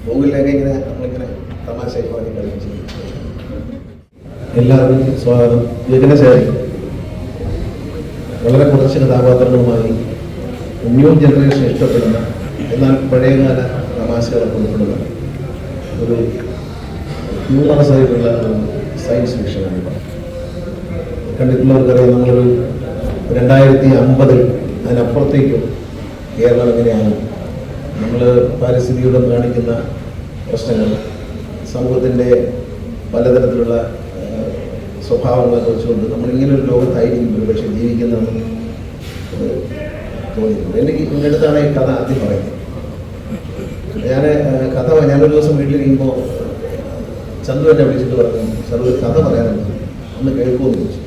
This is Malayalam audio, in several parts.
ഗൂഗിളിലൊക്കെ ഇങ്ങനെ നമ്മളിങ്ങനെ തമാശയായി പറഞ്ഞ് കളിച്ചു. എല്ലാവർക്കും സ്വാഗതം. യജ്ഞശാലി വളരെ കുറച്ച് കഥാപാത്രങ്ങളുമായി ന്യൂ ജനറേഷൻ ഇഷ്ടപ്പെടുന്ന എന്നാൽ പഴയകാല തമാശകളൊക്കെ ഉൾപ്പെടുന്ന ഒരു ഹ്യൂമറസ് ആയിട്ടുള്ള സയൻസ് ഫിക്ഷനാണ്. കണ്ടിട്ടുള്ളവർക്കറിയാം, നമ്മളൊരു 2050 അതിനപ്പുറത്തേക്കും കേരളം എങ്ങനെയാണ്, നമ്മൾ പാരിസ്ഥിതിയോട് കാണിക്കുന്ന പ്രശ്നങ്ങൾ, സമൂഹത്തിൻ്റെ പലതരത്തിലുള്ള സ്വഭാവങ്ങളൊക്കെ വെച്ചുകൊണ്ട് നമ്മളിങ്ങനൊരു ലോകത്തായിരിക്കും പക്ഷേ ജീവിക്കുന്നതെന്ന് തോന്നിയിട്ടുണ്ട്. എനിക്ക് ഇന്നടുത്താണ് ഈ കഥ ആദ്യം പറയുന്നത്. ഞാനൊരു ദിവസം വീട്ടിലിരിക്കുമ്പോൾ ചന്തു എന്നെ വിളിച്ചിട്ട് പറഞ്ഞു, സാർ ഒരു കഥ പറയാനുണ്ട്, ഒന്ന് കേൾക്കുമെന്ന് ചോദിച്ചു.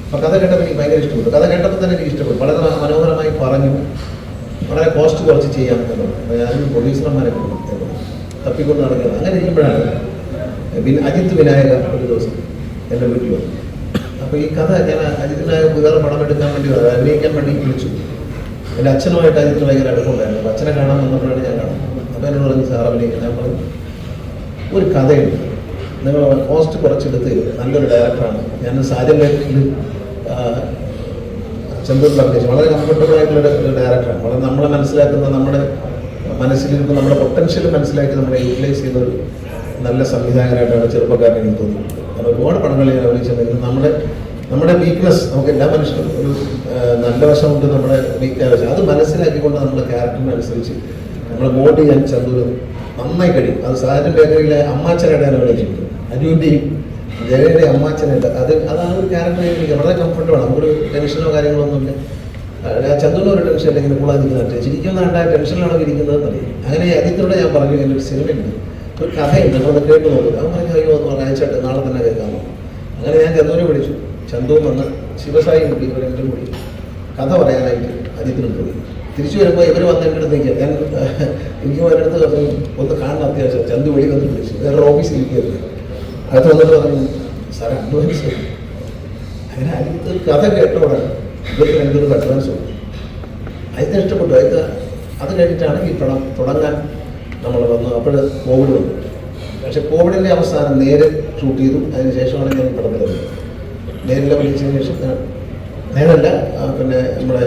അപ്പോൾ കഥ കേട്ടപ്പോൾ എനിക്ക് ഭയങ്കര ഇഷ്ടപ്പെട്ടു. കഥ കേട്ടപ്പോൾ തന്നെ എനിക്ക് ഇഷ്ടപ്പെട്ടു. വളരെ മനോഹരമായി പറഞ്ഞു, വളരെ കോസ്റ്റ് കുറച്ച് ചെയ്യാമെന്നുള്ളത്. അപ്പോൾ ഞാനൊരു പ്രൊഡ്യൂസർമാരെ തപ്പിക്കൊണ്ട് നടക്കുന്നത്. അങ്ങനെ ഇരിക്കുമ്പോഴാണ് അജിത് വിനായക ഒരു ദിവസം എൻ്റെ വീട്ടിൽ വന്നു. അപ്പോൾ ഈ കഥ ഞാൻ അജിത് വിനായക വേറെ പണം എടുക്കാൻ വേണ്ടി അഭിനയിക്കാൻ വേണ്ടി വിളിച്ചു. എൻ്റെ അച്ഛനുമായിട്ട് അജിത്തിന് ഭയങ്കര അടുപ്പമുണ്ടായിരുന്നു. അപ്പോൾ അച്ഛനെ കാണാൻ വന്നപ്പോഴാണ് ഞാൻ കാണുന്നത്. അപ്പോൾ എന്നോട് പറഞ്ഞു, സാർ അഭിനയിക്കാൻ. ഞാൻ പറഞ്ഞു, ഒരു കഥയുണ്ട്, നിങ്ങൾ കോസ്റ്റ് കുറച്ചെടുത്ത് നല്ലൊരു ഡയറക്ടറാണ്. ഞാൻ സാജനിൽ ചന്ദ്രൻ അഭിനയിച്ചു. വളരെ കംഫർട്ടബിൾ ആയിട്ടുള്ള ഒരു ഡയറക്ടറാണ്. വളരെ നമ്മളെ മനസ്സിലാക്കുന്ന, നമ്മുടെ മനസ്സിലിരിക്കുന്ന നമ്മുടെ പൊട്ടൻഷ്യൽ മനസ്സിലാക്കി നമ്മളെ യൂട്ടിലൈസ് ചെയ്യുന്ന ഒരു നല്ല സംവിധായകനായിട്ടാണ് ചെറുപ്പക്കാരൻ എനിക്ക് തോന്നിയിട്ടുണ്ട്. കാരണം ഒരുപാട് പടങ്ങൾ ഞാൻ അഭിനയിച്ചിട്ടുണ്ടെങ്കിൽ നമ്മുടെ വീക്ക്നെസ്, നമുക്ക് എല്ലാ മനുഷ്യരും ഒരു നല്ല വശമുണ്ട്, നമ്മുടെ വീക്കായ വശം, അത് മനസ്സിലാക്കിക്കൊണ്ട് നമ്മുടെ ക്യാരക്ടറിനനുസരിച്ച് നമ്മളെ മോഡ് ചെയ്യാൻ ചന്ദ്രു നന്നായി കഴിയും. അത് സാജൻ ബേക്കറിയിലെ അമ്മാച്ചനായിട്ട് ഞാൻ അഭിനയിച്ചിട്ടുണ്ട്. അജുവിൻ്റെയും ജയയുടെ അമ്മാച്ചനുണ്ട്. അതാണ് ഒരു ക്യാരക്ടർ എനിക്ക് വളരെ കംഫർട്ടബിളാണ്. നമുക്കൊരു ടെൻഷനോ കാര്യങ്ങളോ ഒന്നുമില്ല. ചന്ദ്രനും ഒരു ടെൻഷൻ അല്ലെങ്കിൽ കൂടാതിരിക്കുന്നുണ്ട്. ശരിക്കും കണ്ടാൽ ടെൻഷനിലാണോ ഇരിക്കുന്നതെന്ന് അറിയാം. അങ്ങനെ അതിനോട് ഞാൻ പറഞ്ഞു, എൻ്റെ ഒരു സിനിമയുണ്ട്, ഒരു കഥയുണ്ട്, നമ്മളത് കേട്ട് നോക്കുക. അവൻ പറഞ്ഞു, അയ്യോ എന്ന് പറഞ്ഞാൽ അയച്ചിട്ട് നാളെ തന്നെ കേൾക്കാമോ. അങ്ങനെ ഞാൻ ചന്ദ്രനെ വിളിച്ചു. ചന്തുവും വന്ന് ശിവസായി കൂടി ഇവരെല്ലാം കൂടി കഥ പറയാനായിട്ട് അജിത്തിനും പോയി. തിരിച്ചു വരുമ്പോൾ ഇവർ വന്ന് എൻ്റെ അടുത്ത് നിൽക്കുക. ഞാൻ എനിക്ക് അവരുടെ അടുത്ത് ഒന്ന് കാണുന്ന അത്യാവശ്യം. ചന്തു വെളി വന്ന് വിളിച്ചു. വേറെ ഓഫീസിൽ ഇരിക്കുകയായിരുന്നു. അടുത്ത് വന്നിട്ട് പറഞ്ഞു, സാറേ അഡ്വാൻസ്. അങ്ങനെ അജിത്ത് ഒരു കഥ കേട്ടോടാണ് ഇവർക്ക് രണ്ടുപേർക്ക് അഡ്വാൻസ് കൊടുത്തു. അതിന് ഇഷ്ടപ്പെട്ടു. അത് കഴിഞ്ഞിട്ടാണ് ഈ പടം തുടങ്ങാൻ നമ്മൾ വന്നു. അപ്പോൾ കോവിഡ് വന്നു. പക്ഷേ കോവിഡിൻ്റെ അവസാനം നേരെ ഷൂട്ട് ചെയ്തു. അതിന് ശേഷമാണ് ഞാൻ ഈ പടത്തിൽ വന്നത്. നേരിൽ വിളിച്ചതിന് ശേഷം നേരല്ല, പിന്നെ നമ്മുടെ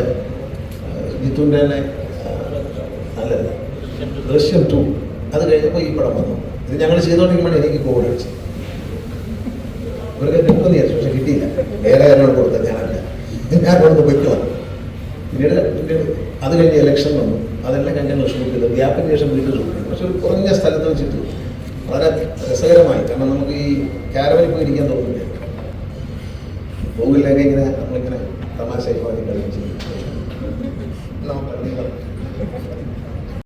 ജിത്തുവിൻ്റെ തന്നെ അല്ലല്ല ദൃശ്യം 2 അത് കഴിഞ്ഞപ്പോൾ ഈ പടം വന്നു. ഇത് ഞങ്ങൾ ചെയ്തുകൊണ്ടിരിക്കുമ്പോൾ എനിക്ക് കോവിഡ് അടിച്ചു. ഇവർക്ക് കിട്ടുമെന്ന് വിചാരിച്ചു, പക്ഷെ കിട്ടിയില്ല. വേറെ ആരോട് കൊടുത്തത് ഞാനല്ല, ഞാൻ കൊടുത്ത് പൊയ്ക്കുവാൻ. പിന്നീട് അത് കഴിഞ്ഞ് ഇലക്ഷൻ വന്നു. അതെല്ലാം ഞങ്ങൾ ഷൂട്ട് ചെയ്തു. ഗ്യാപ്പിന് ശേഷം വീട്ടിൽ ഷൂട്ട് ചെയ്തു. പക്ഷെ ഒരു കുറഞ്ഞ സ്ഥലത്ത് വെച്ചിട്ട് വളരെ രസകരമായി. കാരണം നമുക്ക് ഈ കാരവനിൽ പോയി ഇരിക്കാൻ തോന്നില്ല. ഗൂഗിളിലൊക്കെ ഇങ്ങനെ നമ്മളിങ്ങനെ തമാശയായി പറഞ്ഞ് കളിച്ചു.